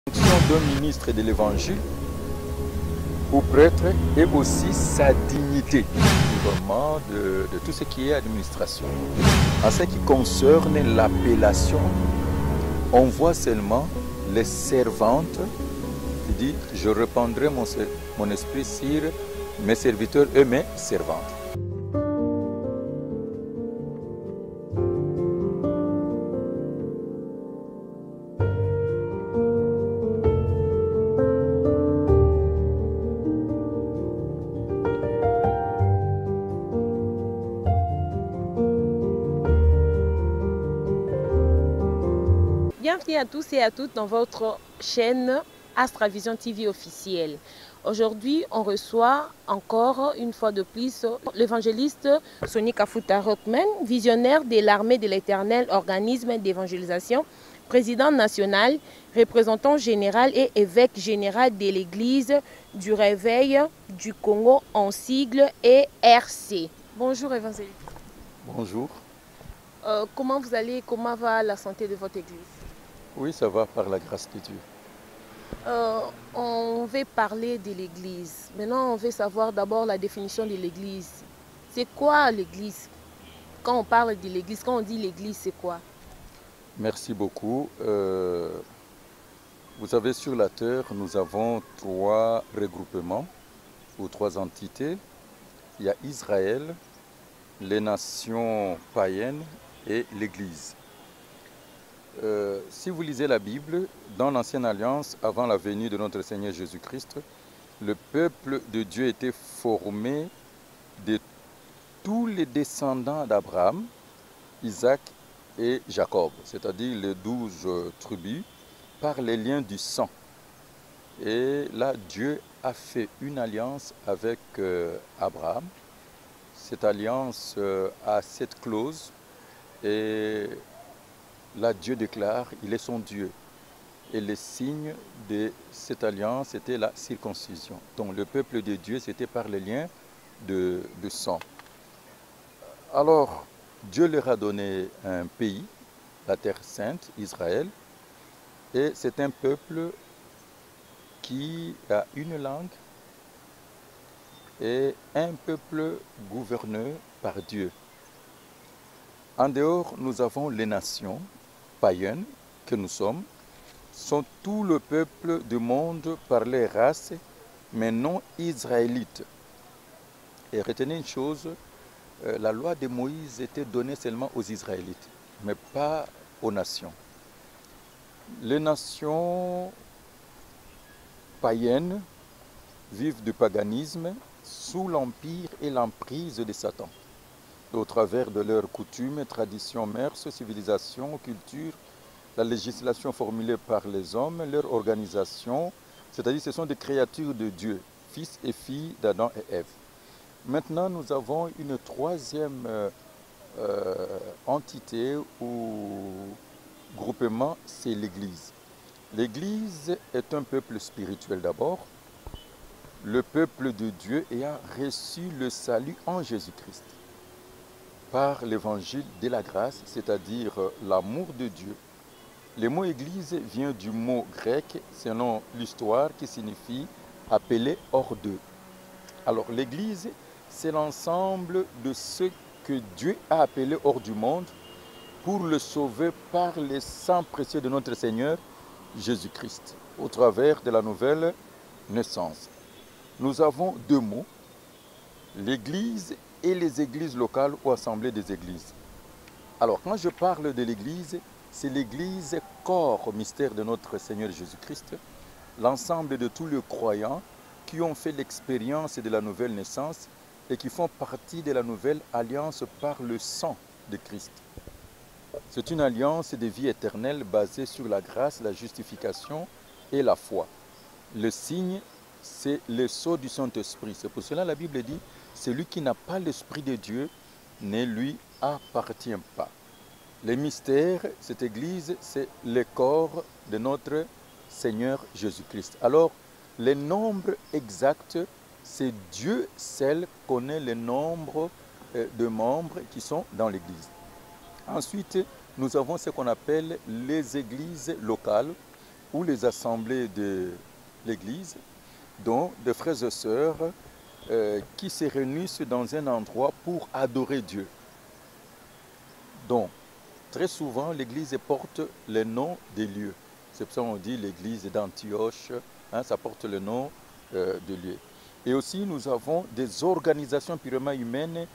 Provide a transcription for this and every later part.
La fonction d'un ministre de l'Évangile ou prêtre et aussi sa dignité, vraiment de tout ce qui est administration. En ce qui concerne l'appellation, on voit seulement les servantes qui dit je répandrai mon esprit sur mes serviteurs et mes servantes. Bienvenue à tous et à toutes dans votre chaîne Astravision TV officielle. Aujourd'hui, on reçoit encore une fois de plus l'évangéliste Sonny Kafuta Rothman, visionnaire de l'armée de l'Éternel, organisme d'évangélisation, président national, représentant général et évêque général de l'Église du Réveil du Congo en sigle ERC. Bonjour évangéliste. Bonjour. Comment vous allez? Comment va la santé de votre Église? Oui, ça va par la grâce de Dieu. On veut parler de l'Église. Maintenant, on veut savoir d'abord la définition de l'Église. C'est quoi l'Église? Quand on parle de l'Église, quand on dit l'Église, c'est quoi? Merci beaucoup. Vous savez, sur la terre, nous avons trois regroupements ou trois entités. Il y a Israël, les nations païennes et l'Église. Si vous lisez la Bible, dans l'Ancienne Alliance, avant la venue de notre Seigneur Jésus-Christ, le peuple de Dieu était formé de tous les descendants d'Abraham, Isaac et Jacob, c'est-à-dire les 12 tribus, par les liens du sang. Et là, Dieu a fait une alliance avec Abraham. Cette alliance a cette clause et là, Dieu déclare, il est son Dieu. Et le signe de cette alliance, c'était la circoncision. Donc le peuple de Dieu, c'était par les liens de sang. Alors, Dieu leur a donné un pays, la terre sainte, Israël. Et c'est un peuple qui a une langue et un peuple gouverné par Dieu. En dehors, nous avons les nations païennes que nous sommes, sont tout le peuple du monde par les races, mais non israélites. Et retenez une chose, la loi de Moïse était donnée seulement aux Israélites, mais pas aux nations. Les nations païennes vivent du paganisme sous l'empire et l'emprise de Satan, au travers de leurs coutumes, traditions, mœurs, civilisations, culture, la législation formulée par les hommes, leur organisation, c'est-à-dire ce sont des créatures de Dieu, fils et filles d'Adam et Ève. Maintenant, nous avons une troisième entité ou groupement, c'est l'Église. L'Église est un peuple spirituel d'abord, le peuple de Dieu ayant reçu le salut en Jésus-Christ par l'évangile de la grâce, c'est-à-dire l'amour de Dieu. Le mot église vient du mot grec, selon l'histoire, qui signifie appeler hors d'eux. Alors l'église, c'est l'ensemble de ceux que Dieu a appelés hors du monde pour le sauver par le sang précieux de notre Seigneur Jésus-Christ, au travers de la nouvelle naissance. Nous avons deux mots, l'église et les églises locales ou assemblées des églises. Alors, quand je parle de l'église, c'est l'église corps mystère de notre Seigneur Jésus-Christ, l'ensemble de tous les croyants qui ont fait l'expérience de la nouvelle naissance et qui font partie de la nouvelle alliance par le sang de Christ. C'est une alliance de vie éternelle basée sur la grâce, la justification et la foi. Le signe, c'est le sceau du Saint-Esprit. C'est pour cela que la Bible dit, celui qui n'a pas l'Esprit de Dieu ne lui appartient pas. Les mystères, cette église, c'est le corps de notre Seigneur Jésus-Christ. Alors, le nombre exact, c'est Dieu seul connaît le nombre de membres qui sont dans l'église. Ensuite, nous avons ce qu'on appelle les églises locales ou les assemblées de l'Église, dont des frères et sœurs qui se réunissent dans un endroit pour adorer Dieu. Donc, très souvent, l'Église porte le nom des lieux. C'est pour ça qu'on dit l'Église d'Antioche, hein, ça porte le nom de lieu. Et aussi, nous avons des organisations purement humaines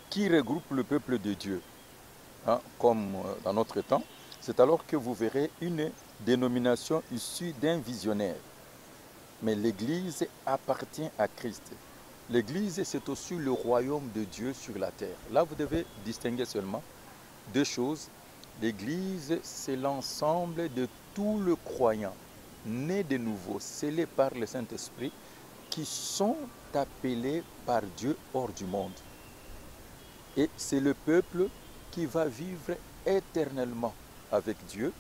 qui regroupent le peuple de Dieu, hein, comme dans notre temps. C'est alors que vous verrez une dénomination issue d'un visionnaire. Mais l'Église appartient à Christ. L'Église, c'est aussi le royaume de Dieu sur la terre. Là, vous devez distinguer seulement deux choses. L'Église, c'est l'ensemble de tous les croyants, nés de nouveau, scellés par le Saint-Esprit, qui sont appelés par Dieu hors du monde. Et c'est le peuple qui va vivre éternellement avec Dieu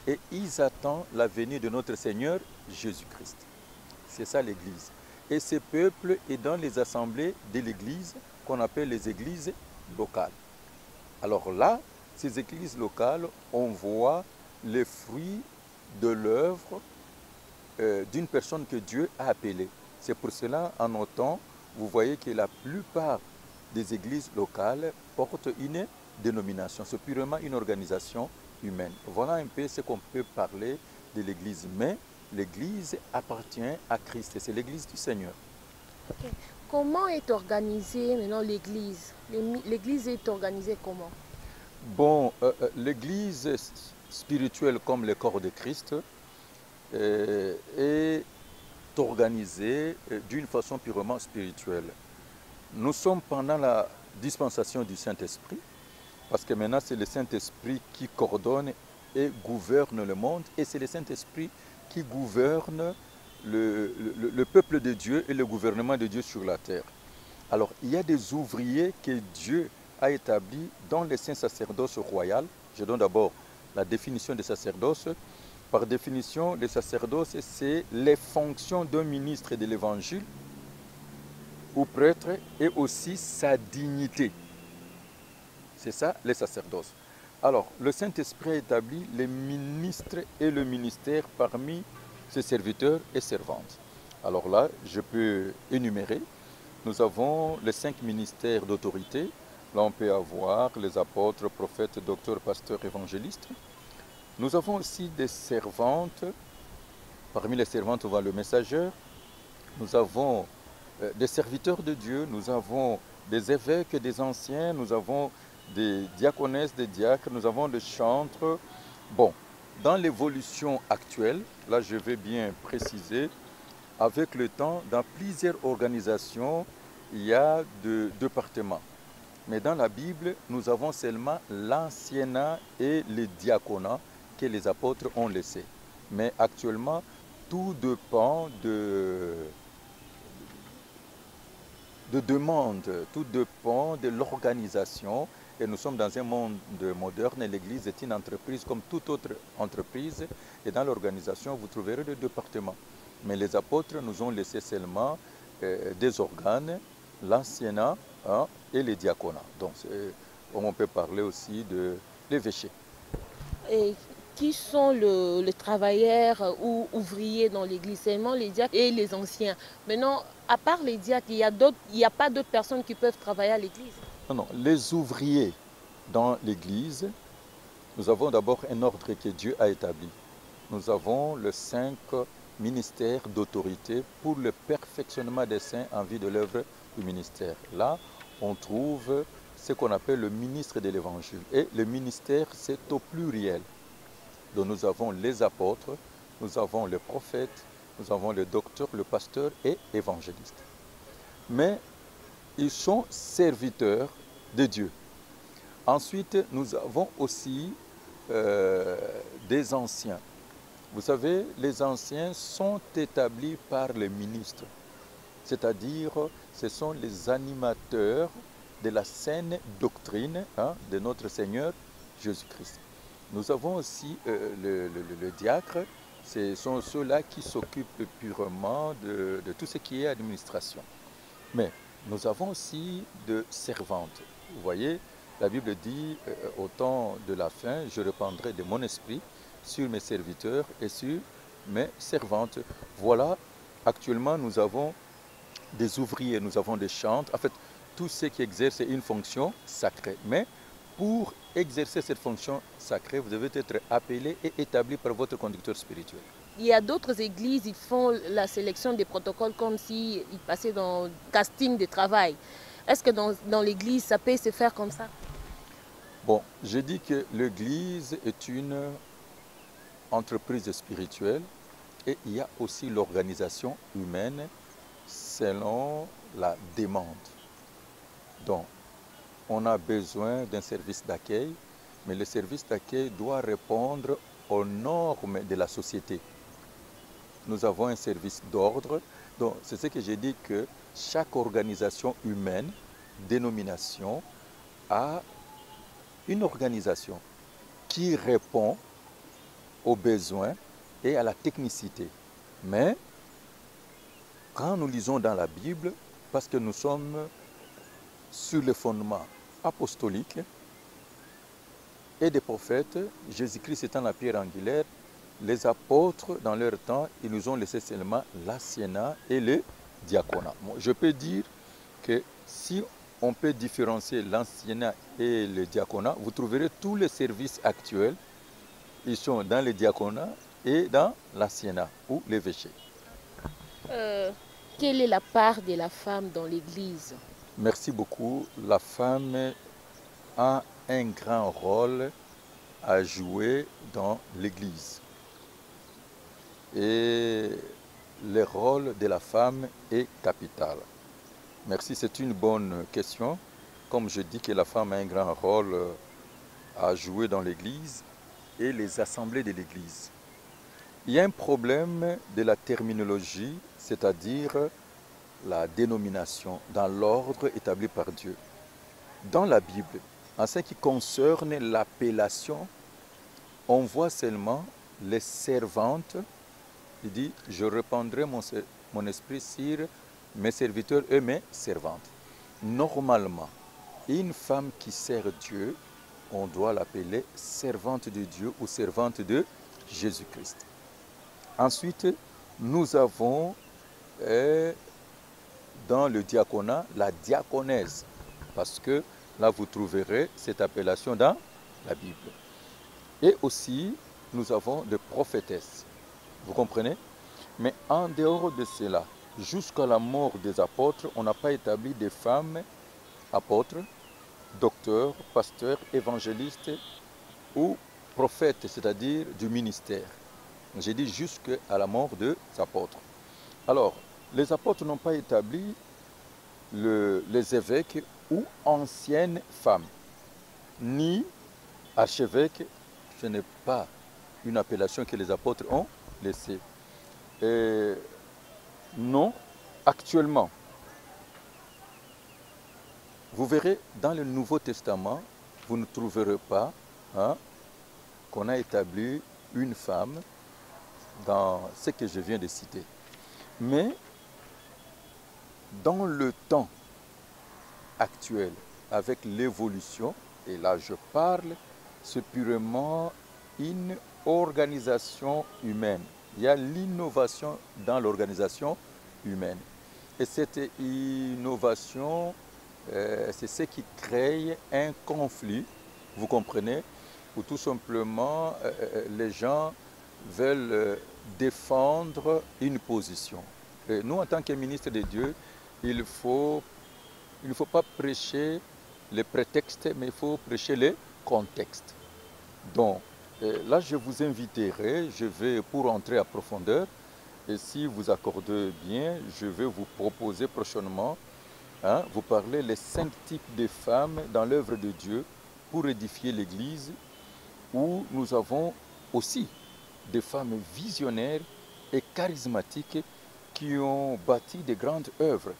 et ils attendent la venue de notre Seigneur Jésus-Christ. C'est ça l'Église. Et ce peuple est dans les assemblées de l'Église qu'on appelle les églises locales. Alors là, ces églises locales, on voit les fruits de l'œuvre d'une personne que Dieu a appelée. C'est pour cela, en nos temps, vous voyez que la plupart des églises locales portent une dénomination. C'est purement une organisation humaine. Voilà un peu ce qu'on peut parler de l'Église. Mais l'Église appartient à Christ et c'est l'Église du Seigneur. Okay. Comment est organisée maintenant l'Église? L'Église est organisée comment? Bon, l'Église spirituelle comme le corps de Christ est organisée d'une façon purement spirituelle. Nous sommes pendant la dispensation du Saint-Esprit, parce que maintenant c'est le Saint-Esprit qui coordonne et gouverne le monde, et c'est le Saint-Esprit qui gouverne le peuple de Dieu et le gouvernement de Dieu sur la terre. Alors, il y a des ouvriers que Dieu a établis dans le saint-sacerdoce royal. Je donne d'abord la définition de sacerdoce. Par définition, le sacerdoce, c'est les fonctions d'un ministre de l'Évangile ou prêtre et aussi sa dignité. C'est ça, le sacerdoce. Alors, le Saint-Esprit a établi les ministres et le ministère parmi ses serviteurs et servantes. Alors là, je peux énumérer. Nous avons les 5 ministères d'autorité. Là, on peut avoir les apôtres, prophètes, docteurs, pasteurs, évangélistes. Nous avons aussi des servantes. Parmi les servantes, on voit le messager. Nous avons des serviteurs de Dieu. Nous avons des évêques, des anciens. Nous avons des diaconesses, des diacres. Nous avons des chantres. Bon, dans l'évolution actuelle, là, je vais bien préciser, avec le temps, dans plusieurs organisations, il y a des départements. Mais dans la Bible, nous avons seulement l'anciennat et le diaconat que les apôtres ont laissé. Mais actuellement, tout dépend de demandes, tout dépend de l'organisation. Et nous sommes dans un monde moderne et l'Église est une entreprise comme toute autre entreprise. Et dans l'organisation, vous trouverez des départements. Mais les apôtres nous ont laissé seulement des organes, l'anciennat et les diaconats. Donc, on peut parler aussi de l'évêché. Et qui sont les travailleurs ou ouvriers dans l'église? Seulement les diacres et les anciens. Maintenant, à part les diacres, il n'y a pas d'autres personnes qui peuvent travailler à l'église? Non, non. Les ouvriers dans l'église, nous avons d'abord un ordre que Dieu a établi. Nous avons les 5 ministères d'autorité pour le perfectionnement des saints en vue de l'œuvre du ministère. Là, on trouve ce qu'on appelle le ministre de l'Évangile. Et le ministère, c'est au pluriel. Donc nous avons les apôtres, nous avons les prophètes, nous avons les docteurs, le pasteur et évangélistes. Mais ils sont serviteurs de Dieu. Ensuite, nous avons aussi des anciens. Vous savez, les anciens sont établis par les ministres, c'est-à-dire ce sont les animateurs de la saine doctrine de notre Seigneur Jésus-Christ. Nous avons aussi le diacre, ce sont ceux-là qui s'occupent purement de tout ce qui est administration. Mais nous avons aussi de servantes. Vous voyez, la Bible dit, au temps de la fin, je répandrai de mon esprit sur mes serviteurs et sur mais servantes. Voilà, actuellement nous avons des ouvriers, nous avons des chantres, en fait, tous ceux qui exercent une fonction sacrée. Mais pour exercer cette fonction sacrée, vous devez être appelé et établi par votre conducteur spirituel. Il y a d'autres églises, ils font la sélection des protocoles comme s'ils passaient dans le casting de travail. Est-ce que dans l'église, ça peut se faire comme ça? Bon, je dis que l'église est une entreprise spirituelle et il y a aussi l'organisation humaine selon la demande. Donc, on a besoin d'un service d'accueil, mais le service d'accueil doit répondre aux normes de la société. Nous avons un service d'ordre, donc c'est ce que j'ai dit que chaque organisation humaine, dénomination, a une organisation qui répond aux besoins et à la technicité. Mais quand nous lisons dans la Bible, parce que nous sommes sur le fondement apostolique et des prophètes, Jésus-Christ étant la pierre angulaire, les apôtres, dans leur temps, ils nous ont laissé seulement l'assiénat et le diaconat. Bon, je peux dire que si on peut différencier l'anciennat et le diaconat, vous trouverez tous les services actuels, ils sont dans le diaconat et dans l'assiénat ou l'évêché. Quelle est la part de la femme dans l'Église? Merci beaucoup. La femme a un grand rôle à jouer dans l'Église. Et le rôle de la femme est capital. Merci, c'est une bonne question. Comme je dis que la femme a un grand rôle à jouer dans l'Église et les assemblées de l'Église. Il y a un problème de la terminologie, c'est-à-dire la dénomination dans l'ordre établi par Dieu. Dans la Bible, en ce qui concerne l'appellation, on voit seulement les servantes. Il dit, je répandrai mon esprit sur mes serviteurs et mes servantes. Normalement, une femme qui sert Dieu, on doit l'appeler servante de Dieu ou servante de Jésus-Christ. Ensuite, nous avons dans le diaconat la diaconèse, parce que là vous trouverez cette appellation dans la Bible. Et aussi, nous avons des prophétesses. Vous comprenez? Mais en dehors de cela, jusqu'à la mort des apôtres, on n'a pas établi des femmes apôtres, docteurs, pasteurs, évangélistes ou prophètes, c'est-à-dire du ministère. J'ai dit jusqu'à la mort des apôtres. Alors, les apôtres n'ont pas établi les évêques ou anciennes femmes, ni archevêques. Ce n'est pas une appellation que les apôtres ont laissée. Non, actuellement, vous verrez dans le Nouveau Testament, vous ne trouverez pas qu'on a établi une femme dans ce que je viens de citer. Mais dans le temps actuel, avec l'évolution, et là je parle, c'est purement une organisation humaine. Il y a l'innovation dans l'organisation humaine. Et cette innovation, c'est ce qui crée un conflit, vous comprenez, où tout simplement les gens veulent défendre une position. Et nous, en tant que ministre de Dieu, il ne faut pas prêcher les prétextes, mais il faut prêcher les contextes. Donc, là, je vous inviterai, je vais pour entrer à profondeur, et si vous accordez bien, je vais vous proposer prochainement, vous parler les 5 types de femmes dans l'œuvre de Dieu pour édifier l'Église, où nous avons aussi des femmes visionnaires et charismatiques qui ont bâti de grandes œuvres.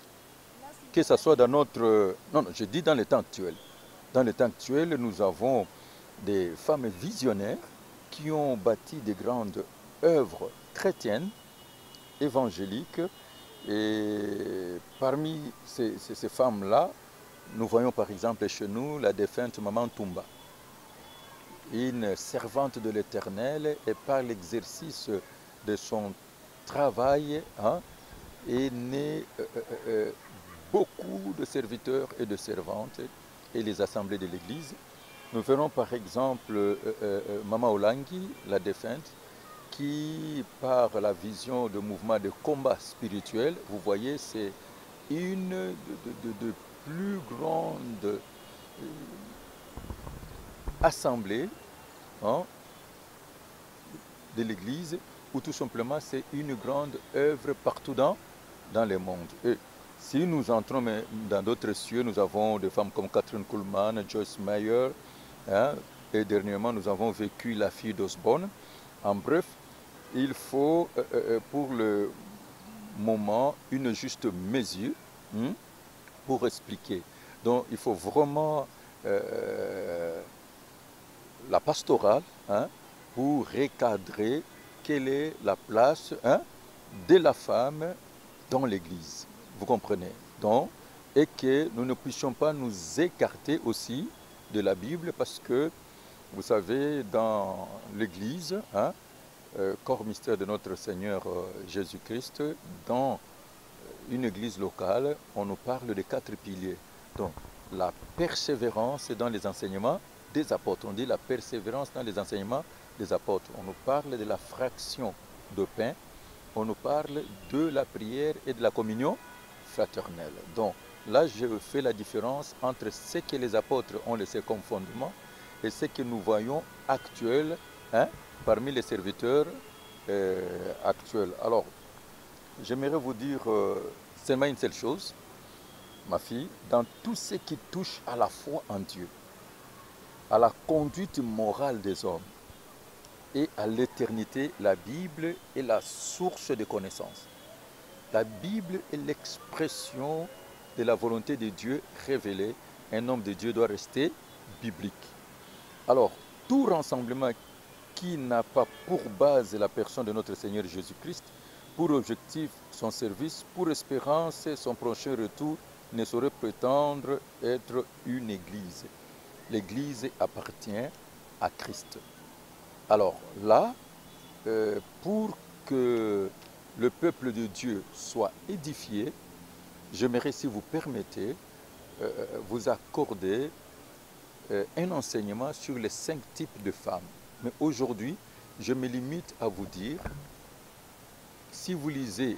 Que ce soit dans notre... Non, je dis dans le temps actuel. Dans le temps actuel, nous avons des femmes visionnaires qui ont bâti de grandes œuvres chrétiennes, évangéliques. Et parmi ces femmes-là, nous voyons par exemple chez nous la défunte Maman Toumba, une servante de l'Éternel, et par l'exercice de son travail, hein, est né beaucoup de serviteurs et de servantes et les assemblées de l'Église. Nous verrons par exemple Mama Olangi, la défunte, qui, par la vision de mouvement de combat spirituel, vous voyez, c'est une de plus grandes assemblées, hein, de l'Église, ou tout simplement c'est une grande œuvre partout dans le monde. Et si nous entrons dans d'autres cieux, nous avons des femmes comme Catherine Kuhlman, Joyce Meyer, hein, et dernièrement nous avons vécu la fille d'Osborne. En bref, il faut pour le moment une juste mesure, hein, pour expliquer. Donc il faut vraiment la pastorale, hein, pour recadrer quelle est la place, hein, de la femme dans l'Église. Vous comprenez? Donc, et que nous ne puissions pas nous écarter aussi de la Bible parce que, vous savez, dans l'Église, hein, corps mystère de notre Seigneur Jésus-Christ, dans une église locale, on nous parle de 4 piliers. Donc, la persévérance dans les enseignements des apôtres. On dit la persévérance dans les enseignements des apôtres. On nous parle de la fraction de pain. On nous parle de la prière et de la communion fraternelle. Donc, là, je fais la différence entre ce que les apôtres ont laissé comme fondement et ce que nous voyons actuel, hein, parmi les serviteurs actuels. Alors, j'aimerais vous dire seulement une seule chose, ma fille, dans tout ce qui touche à la foi en Dieu, à la conduite morale des hommes et à l'éternité, la Bible est la source de connaissances. La Bible est l'expression de la volonté de Dieu révélée. Un homme de Dieu doit rester biblique. Alors, tout rassemblement qui n'a pas pour base la personne de notre Seigneur Jésus-Christ, pour objectif son service, pour espérance son prochain retour, ne saurait prétendre être une église. L'église appartient à Christ. Alors là, pour que le peuple de Dieu soit édifié, j'aimerais, si vous permettez, vous accorder un enseignement sur les 5 types de femmes. Mais aujourd'hui, je me limite à vous dire, si vous lisez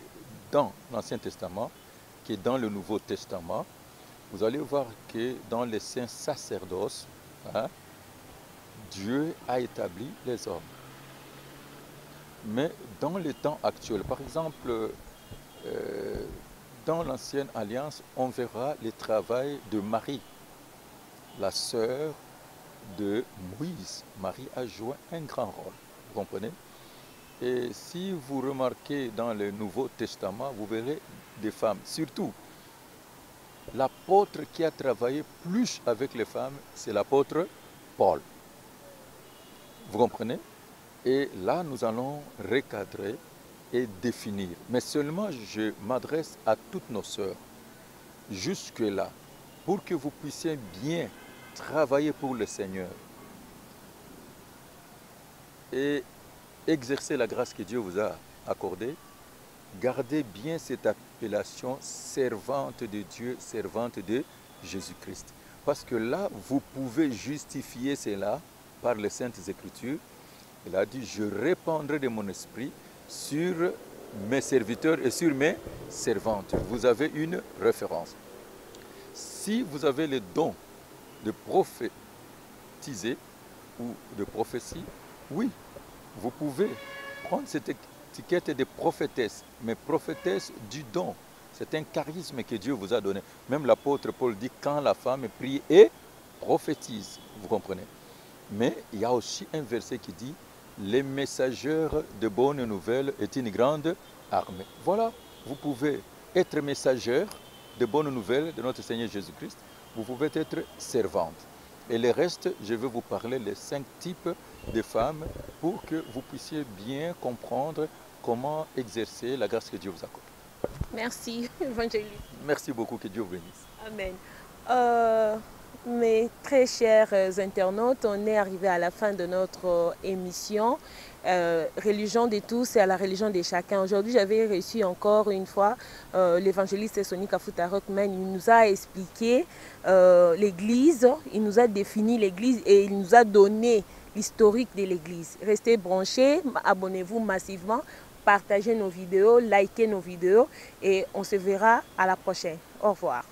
dans l'Ancien Testament, qui est dans le Nouveau Testament, vous allez voir que dans les saints sacerdoces, hein, Dieu a établi les hommes. Mais dans les temps actuels, par exemple, dans l'Ancienne Alliance, on verra le travail de Marie, la sœur de Moïse. Marie a joué un grand rôle, vous comprenez? Et si vous remarquez dans le Nouveau Testament, vous verrez des femmes, surtout l'apôtre qui a travaillé plus avec les femmes, c'est l'apôtre Paul. Vous comprenez? Et là, nous allons recadrer et définir. Mais seulement, je m'adresse à toutes nos sœurs, jusque-là, pour que vous puissiez bien travailler pour le Seigneur et exercer la grâce que Dieu vous a accordée. Gardez bien cette appellation servante de Dieu, servante de Jésus-Christ. Parce que là, vous pouvez justifier cela par les Saintes Écritures. Il a dit, je répandrai de mon esprit sur mes serviteurs et sur mes servantes. Vous avez une référence. Si vous avez le don de prophétiser ou de prophétie, oui, vous pouvez prendre cette étiquette de prophétesse, mais prophétesse du don. C'est un charisme que Dieu vous a donné. Même l'apôtre Paul dit, quand la femme prie et prophétise, vous comprenez. Mais il y a aussi un verset qui dit, les messageurs de bonnes nouvelles est une grande armée. Voilà, vous pouvez être messageur de bonnes nouvelles de notre Seigneur Jésus-Christ. Vous pouvez être servante. Et le reste, je vais vous parler les 5 types de femmes pour que vous puissiez bien comprendre comment exercer la grâce que Dieu vous accorde. Merci, évangéliste. Merci beaucoup, que Dieu vous bénisse. Amen. Mes très chers internautes, on est arrivé à la fin de notre émission Religion de tous et à la religion de chacun. Aujourd'hui, j'avais reçu encore une fois l'évangéliste Sonny Kafuta Rockman. Il nous a expliqué l'Église, il nous a défini l'Église et il nous a donné l'historique de l'Église. Restez branchés, abonnez-vous massivement, partagez nos vidéos, likez nos vidéos et on se verra à la prochaine. Au revoir.